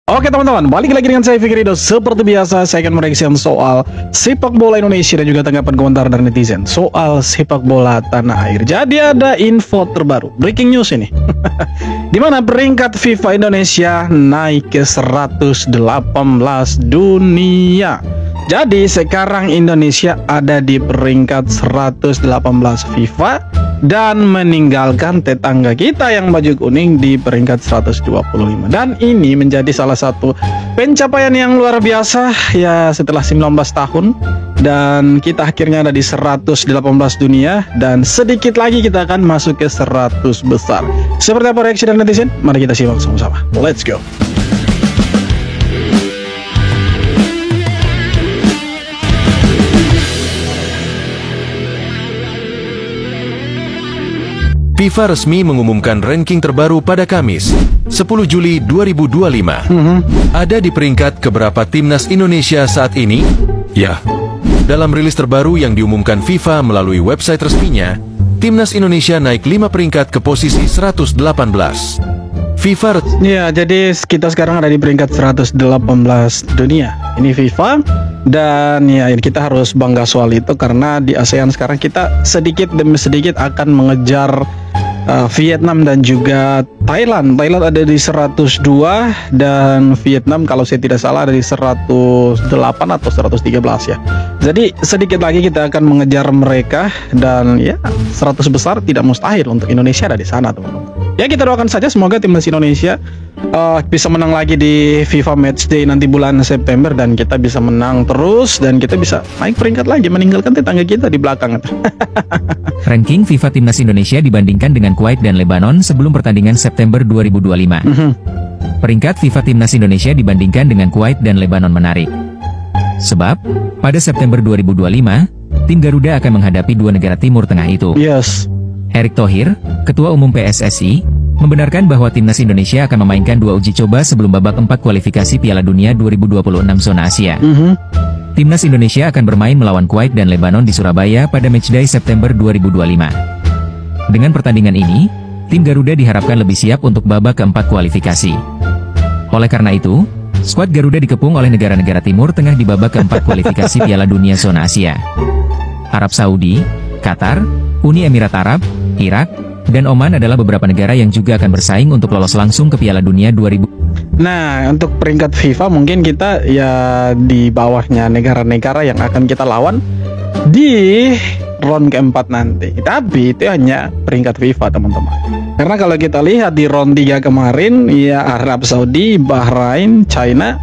Oke teman-teman, balik lagi dengan saya Fikri Ridho. Seperti biasa, saya akan mereaksi soal sepak bola Indonesia dan juga tanggapan komentar dari netizen soal sepak bola tanah air. Jadi ada info terbaru, breaking news ini. Di mana peringkat FIFA Indonesia naik ke 118 dunia. Jadi sekarang Indonesia ada di peringkat 118 FIFA dan meninggalkan tetangga kita yang baju kuning di peringkat 125. Dan ini menjadi salah satu pencapaian yang luar biasa ya setelah 19 tahun, dan kita akhirnya ada di 118 dunia dan sedikit lagi kita akan masuk ke 100 besar. Seperti apa reaksi dari netizen? Mari kita simak sama-sama. Let's go. FIFA resmi mengumumkan ranking terbaru pada Kamis, 10 Juli 2025. Ada di peringkat keberapa timnas Indonesia saat ini? Ya, dalam rilis terbaru yang diumumkan FIFA melalui website resminya, timnas Indonesia naik 5 peringkat ke posisi 118. FIFA ya, jadi kita sekarang ada di peringkat 118 dunia. Ini FIFA. Dan ya kita harus bangga soal itu karena di ASEAN sekarang kita sedikit demi sedikit akan mengejar Vietnam dan juga Thailand. Thailand ada di 102 dan Vietnam kalau saya tidak salah ada di 108 atau 113 ya. Jadi sedikit lagi kita akan mengejar mereka dan ya 100 besar tidak mustahil untuk Indonesia ada di sana, teman-teman. Ya kita doakan saja semoga timnas Indonesia bisa menang lagi di FIFA Matchday nanti bulan September dan kita bisa menang terus dan kita bisa naik peringkat lagi meninggalkan tetangga kita di belakang. Ranking FIFA Timnas Indonesia dibandingkan dengan Kuwait dan Lebanon sebelum pertandingan September 2025. Peringkat FIFA Timnas Indonesia dibandingkan dengan Kuwait dan Lebanon menarik. Sebab, pada September 2025, tim Garuda akan menghadapi dua negara Timur Tengah itu. Yes. Erick Thohir, Ketua Umum PSSI, membenarkan bahwa timnas Indonesia akan memainkan dua uji coba sebelum babak 4 kualifikasi Piala Dunia 2026 zona Asia. Timnas Indonesia akan bermain melawan Kuwait dan Lebanon di Surabaya pada Matchday September 2025. Dengan pertandingan ini, tim Garuda diharapkan lebih siap untuk babak keempat kualifikasi. Oleh karena itu, skuad Garuda dikepung oleh negara-negara Timur Tengah di babak keempat kualifikasi Piala Dunia zona Asia. Arab Saudi, Qatar, Uni Emirat Arab, Irak, dan Oman adalah beberapa negara yang juga akan bersaing untuk lolos langsung ke Piala Dunia 2000. Nah, untuk peringkat FIFA mungkin kita ya di bawahnya negara-negara yang akan kita lawan di round keempat nanti. Tapi itu hanya peringkat FIFA, teman-teman. Karena kalau kita lihat di round 3 kemarin, ya Arab Saudi, Bahrain, China,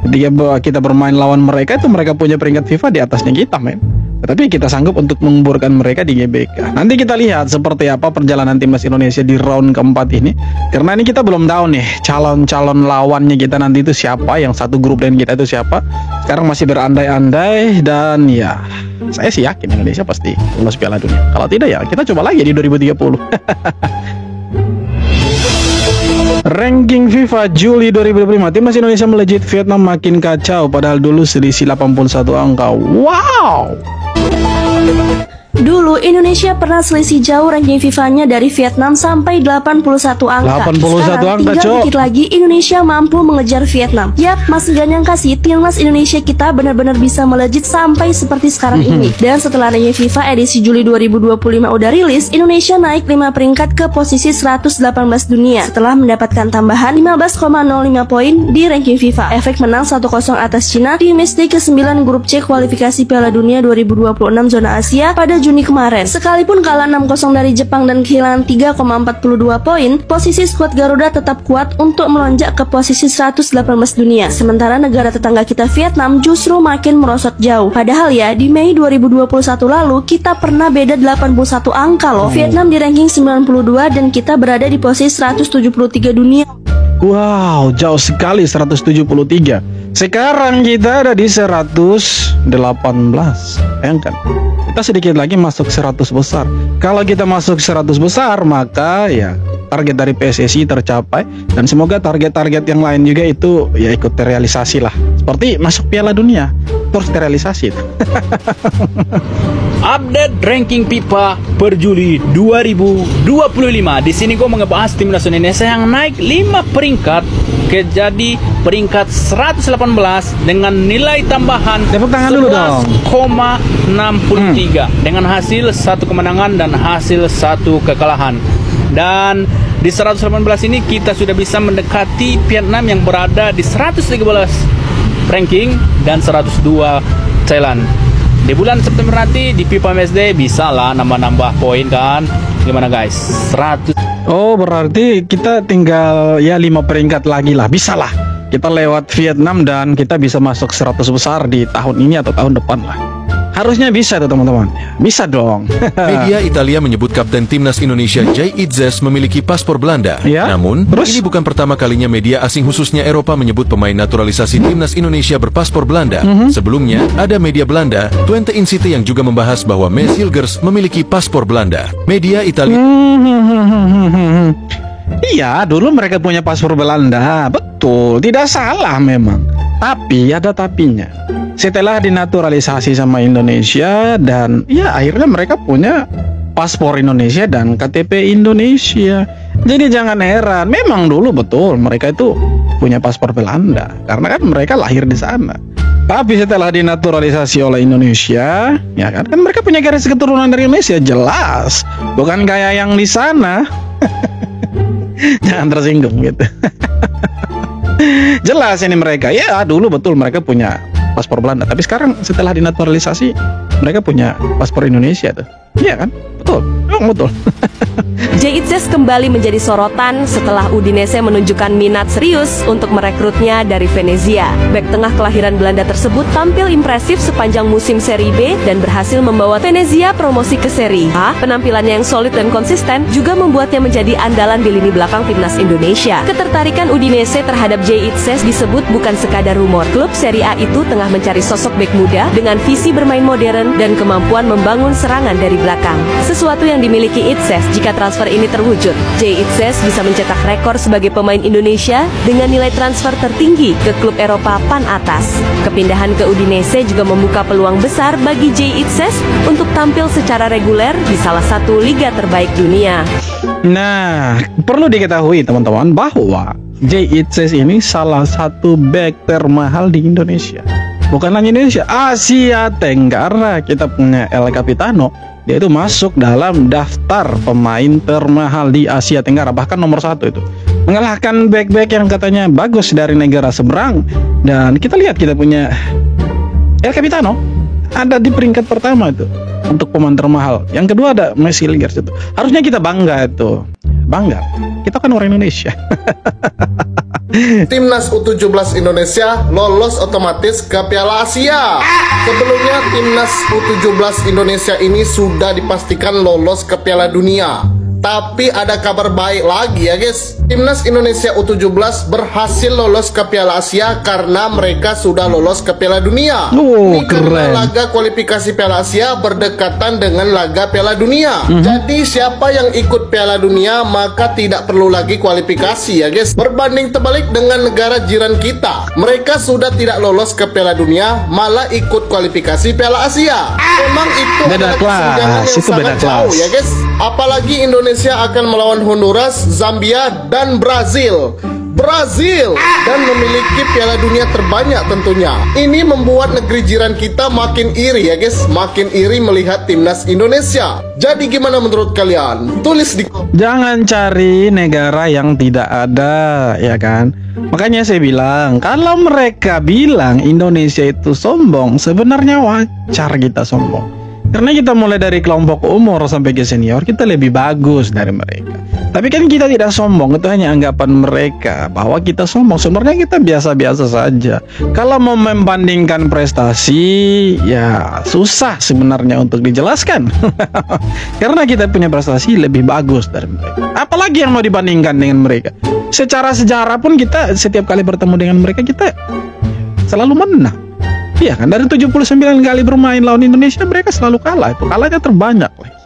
ketika kita bermain lawan mereka itu mereka punya peringkat FIFA di atasnya kita, men. Tetapi kita sanggup untuk mengemburkan mereka di GBK. Nanti kita lihat seperti apa perjalanan timnas Indonesia di round keempat ini. Karena ini kita belum tahu nih calon-calon lawannya kita nanti itu siapa, yang satu grup dengan kita itu siapa. Sekarang masih berandai-andai dan ya saya sih yakin Indonesia pasti lolos Piala Dunia. Kalau tidak ya kita coba lagi di 2030. Ranking FIFA Juli 2025, timnas Indonesia melejit Vietnam makin kacau padahal dulu selisih 81 angka. Wow. Dulu Indonesia pernah selisih jauh ranking FIFA-nya dari Vietnam sampai 81 angka. 81 Sekarang angka, tinggal Cok. dikit lagi Indonesia mampu mengejar Vietnam. Yap, masih gak nyangka sih timnas Indonesia kita benar-benar bisa melejit sampai seperti sekarang ini. Dan setelah ranking FIFA edisi Juli 2025 udah rilis, Indonesia naik 5 peringkat ke posisi 118 dunia setelah mendapatkan tambahan 15,05 poin di ranking FIFA. Efek menang 1-0 atas Cina di matchday ke-9 grup C kualifikasi Piala Dunia 2026 zona Asia pada Juni kemarin. Sekalipun kalah 6-0 dari Jepang dan kehilangan 3,42 poin, posisi skuad Garuda tetap kuat untuk melonjak ke posisi 118 dunia. Sementara negara tetangga kita Vietnam justru makin merosot jauh. Padahal ya, di Mei 2021 lalu kita pernah beda 81 angka loh. Vietnam di ranking 92 dan kita berada di posisi 173 dunia. Wow, jauh sekali 173. Sekarang kita ada di 118. Bayangkan, kita sedikit lagi masuk 100 besar. Kalau kita masuk 100 besar, maka ya target dari PSSI tercapai dan semoga target-target yang lain juga itu ya ikut terrealisasi lah. Seperti masuk Piala Dunia, terus terrealisasi. Update ranking FIFA per Juli 2025. Di sini gue ngebahas timnas Indonesia yang naik 5 peringkat jadi peringkat 118 dengan nilai tambahan Tepuk tangan dulu dong. 11,63 dengan hasil 1 kemenangan dan hasil 1 kekalahan. Dan di 118 ini kita sudah bisa mendekati Vietnam yang berada di 113 ranking dan 102 Thailand. Di bulan September nanti di FIFA Matchday bisa lah nambah-nambah poin kan. Gimana guys? 100. Oh, berarti kita tinggal ya 5 peringkat lagi lah. Bisa lah. Kita lewat Vietnam dan kita bisa masuk 100 besar di tahun ini atau tahun depan lah. Harusnya bisa tuh teman-teman. Bisa dong. Media Italia menyebut Kapten Timnas Indonesia Jay Itzes memiliki paspor Belanda. Ya, Namun, terus? ini bukan pertama kalinya media asing khususnya Eropa menyebut pemain naturalisasi Timnas Indonesia berpaspor Belanda. Sebelumnya, ada media Belanda, Twente Incite yang juga membahas bahwa Mes Hilgers memiliki paspor Belanda. Media Italia Iya, dulu mereka punya paspor Belanda. Betul, tidak salah memang. Tapi ada tapinya. Setelah dinaturalisasi sama Indonesia dan ya akhirnya mereka punya paspor Indonesia dan KTP Indonesia. Jadi jangan heran, memang dulu betul mereka itu punya paspor Belanda karena kan mereka lahir di sana. Tapi setelah dinaturalisasi oleh Indonesia, ya kan mereka punya garis keturunan dari Indonesia jelas, bukan kayak yang di sana. Jangan tersinggung gitu. Jelas ini mereka. Ya dulu betul mereka punya paspor Belanda, tapi sekarang setelah dinaturalisasi mereka punya paspor Indonesia tuh. Iya kan? Betul. Memang betul. Jay Itzes kembali menjadi sorotan setelah Udinese menunjukkan minat serius untuk merekrutnya dari Venezia. Bek tengah kelahiran Belanda tersebut tampil impresif sepanjang musim Serie B dan berhasil membawa Venezia promosi ke Serie A. Penampilannya yang solid dan konsisten juga membuatnya menjadi andalan di lini belakang timnas Indonesia. Ketertarikan Udinese terhadap Jay Itzes disebut bukan sekadar rumor. Klub Serie A itu tengah mencari sosok bek muda dengan visi bermain modern dan kemampuan membangun serangan dari belakang. Sesuatu yang dimiliki Itzes jika transfer ini terwujud. Jay Itzes bisa mencetak rekor sebagai pemain Indonesia dengan nilai transfer tertinggi ke klub Eropa papan atas. Kepindahan ke Udinese juga membuka peluang besar bagi Jay Itzes untuk tampil secara reguler di salah satu liga terbaik dunia. Nah, perlu diketahui teman-teman bahwa Jay Itzes ini salah satu bek termahal di Indonesia. Bukan hanya Indonesia, Asia Tenggara kita punya El Capitano. Dia itu masuk dalam daftar pemain termahal di Asia Tenggara, bahkan nomor 1 itu. Mengalahkan bek-bek yang katanya bagus dari negara seberang. Dan kita lihat kita punya El Capitano ada di peringkat pertama itu untuk pemain termahal. Yang kedua ada Mes Hilgers itu. Harusnya kita bangga itu. Bangga. Kita kan orang Indonesia. Timnas U17 Indonesia lolos otomatis ke Piala Asia. Sebelumnya Timnas U17 Indonesia ini sudah dipastikan lolos ke Piala Dunia. Tapi ada kabar baik lagi ya guys. Timnas Indonesia U17 berhasil lolos ke Piala Asia karena mereka sudah lolos ke Piala Dunia. Ini karena laga kualifikasi Piala Asia berdekatan dengan laga Piala Dunia. Jadi siapa yang ikut Piala Dunia maka tidak perlu lagi kualifikasi ya guys. Berbanding terbalik dengan negara jiran kita, mereka sudah tidak lolos ke Piala Dunia, malah ikut kualifikasi Piala Asia. Memang itu beda adalah kelas, yang itu sangat beda jauh kelas ya guys. Apalagi Indonesia akan melawan Honduras, Zambia, dan Brazil dan memiliki Piala Dunia terbanyak tentunya. Ini membuat negeri jiran kita makin iri ya guys, makin iri melihat timnas Indonesia. Jadi gimana menurut kalian? Tulis di Jangan cari negara yang tidak ada, ya kan? Makanya saya bilang, kalau mereka bilang Indonesia itu sombong, sebenarnya wajar kita sombong. Karena kita mulai dari kelompok umur sampai ke senior, kita lebih bagus dari mereka. Tapi kan kita tidak sombong, itu hanya anggapan mereka bahwa kita sombong. Sebenarnya kita biasa-biasa saja. Kalau mau membandingkan prestasi, ya susah sebenarnya untuk dijelaskan. Karena kita punya prestasi lebih bagus dari mereka. Apalagi yang mau dibandingkan dengan mereka? Secara sejarah pun kita setiap kali bertemu dengan mereka, kita selalu menang. Iya kan, dari 79 kali bermain lawan Indonesia mereka selalu kalah. Itu kalahnya terbanyak lagi.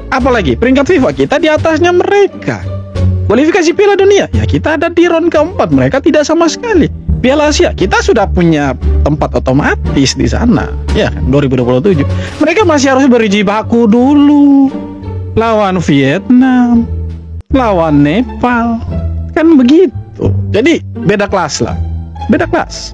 Apalagi peringkat FIFA kita di atasnya mereka. Kualifikasi Piala Dunia ya kita ada di round keempat, mereka tidak sama sekali. Piala Asia kita sudah punya tempat otomatis di sana. Ya kan, 2027. Mereka masih harus berjibaku dulu lawan Vietnam, lawan Nepal. Kan begitu. Jadi beda kelas lah. Beda kelas.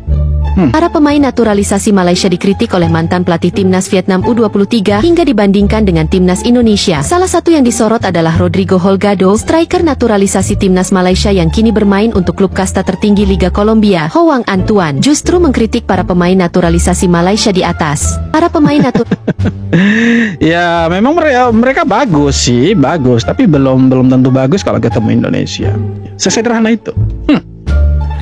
Para pemain naturalisasi Malaysia dikritik oleh mantan pelatih timnas Vietnam U23 hingga dibandingkan dengan timnas Indonesia. Salah satu yang disorot adalah Rodrigo Holgado, striker naturalisasi timnas Malaysia yang kini bermain untuk klub kasta tertinggi Liga Kolombia, Howang Antuan, justru mengkritik para pemain naturalisasi Malaysia di atas. Para pemain Ya memang mereka bagus sih, bagus, tapi belum tentu bagus kalau ketemu Indonesia. Sesederhana itu.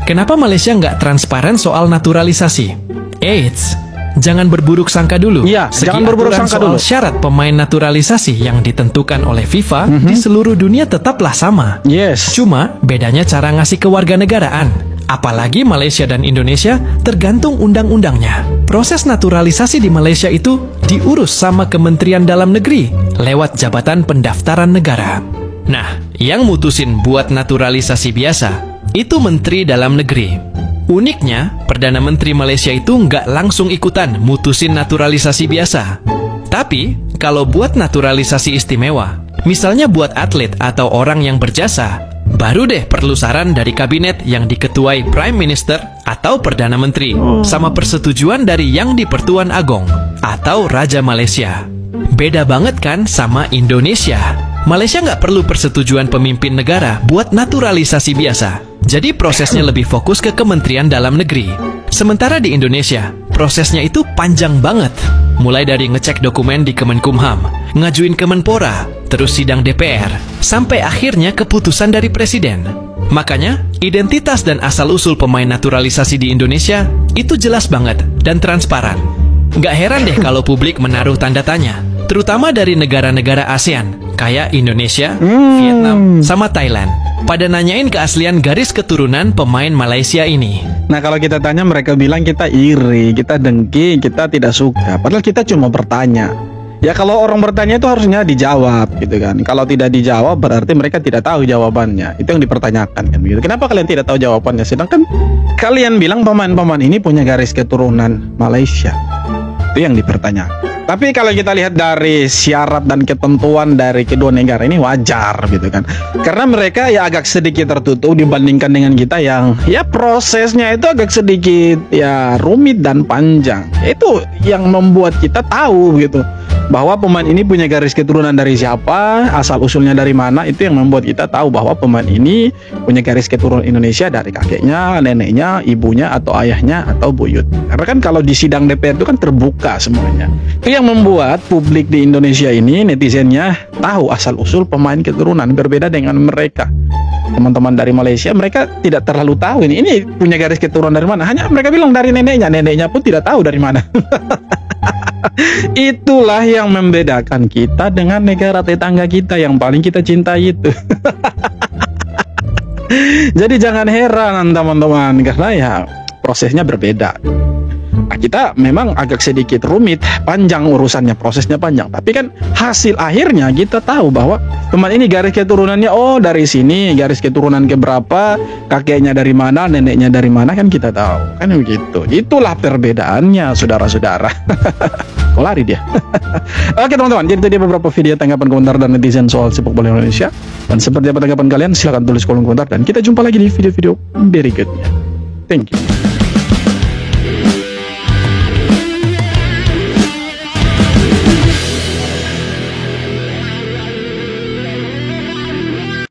Kenapa Malaysia nggak transparan soal naturalisasi? Eits, jangan berburuk sangka dulu. Iya, jangan berburuk aturan sangka soal dulu. Syarat pemain naturalisasi yang ditentukan oleh FIFA di seluruh dunia tetaplah sama. Yes. Cuma bedanya cara ngasih kewarganegaraan. Apalagi Malaysia dan Indonesia tergantung undang-undangnya. Proses naturalisasi di Malaysia itu diurus sama Kementerian Dalam Negeri lewat Jabatan Pendaftaran Negara. Nah, yang mutusin buat naturalisasi biasa itu Menteri Dalam Negeri. Uniknya, Perdana Menteri Malaysia itu nggak langsung ikutan mutusin naturalisasi biasa. Tapi, kalau buat naturalisasi istimewa, misalnya buat atlet atau orang yang berjasa, baru deh perlu saran dari kabinet yang diketuai Prime Minister atau Perdana Menteri, sama persetujuan dari Yang di-Pertuan Agong atau Raja Malaysia. Beda banget kan sama Indonesia. Malaysia nggak perlu persetujuan pemimpin negara buat naturalisasi biasa. Jadi prosesnya lebih fokus ke Kementerian Dalam Negeri. Sementara di Indonesia, prosesnya itu panjang banget. Mulai dari ngecek dokumen di Kemenkumham, ngajuin Kemenpora, terus sidang DPR, sampai akhirnya keputusan dari Presiden. Makanya, identitas dan asal-usul pemain naturalisasi di Indonesia itu jelas banget dan transparan. Nggak heran deh kalau publik menaruh tanda tanya, terutama dari negara-negara ASEAN, kayak Indonesia, Vietnam, sama Thailand, pada nanyain keaslian garis keturunan pemain Malaysia ini. Nah kalau kita tanya mereka bilang kita iri, kita dengki, kita tidak suka. Padahal kita cuma bertanya. Ya kalau orang bertanya itu harusnya dijawab gitu kan. Kalau tidak dijawab berarti mereka tidak tahu jawabannya. Itu yang dipertanyakan kan begitu. Kenapa kalian tidak tahu jawabannya? Sedangkan kalian bilang pemain-pemain ini punya garis keturunan Malaysia. Itu yang dipertanyakan. Tapi kalau kita lihat dari syarat dan ketentuan dari kedua negara ini wajar gitu kan. Karena mereka ya agak sedikit tertutup dibandingkan dengan kita yang ya prosesnya itu agak sedikit ya rumit dan panjang. Itu yang membuat kita tahu gitu bahwa pemain ini punya garis keturunan dari siapa, asal usulnya dari mana. Itu yang membuat kita tahu bahwa pemain ini punya garis keturunan Indonesia dari kakeknya, neneknya, ibunya, atau ayahnya, atau buyut. Karena kan kalau di sidang DPR itu kan terbuka semuanya. Itu yang membuat publik di Indonesia ini, netizennya, tahu asal usul pemain keturunan. Berbeda dengan mereka, teman-teman dari Malaysia, mereka tidak terlalu tahu ini punya garis keturunan dari mana. Hanya mereka bilang dari neneknya, neneknya pun tidak tahu dari mana. Itulah yang membedakan kita dengan negara tetangga kita yang paling kita cintai itu. Jadi jangan heran teman-teman, karena ya prosesnya berbeda. Nah, kita memang agak sedikit rumit, panjang urusannya, prosesnya panjang. Tapi kan hasil akhirnya kita tahu bahwa teman ini garis keturunannya, oh dari sini, garis keturunan keberapa, kakeknya dari mana, neneknya dari mana, kan kita tahu. Kan begitu. Itulah perbedaannya, saudara-saudara. Kok lari dia? Oke teman-teman, jadi tadi beberapa video tanggapan komentar dan netizen soal sepak bola Indonesia. Dan seperti apa tanggapan kalian, silahkan tulis kolom komentar. Dan kita jumpa lagi di video-video berikutnya. Thank you.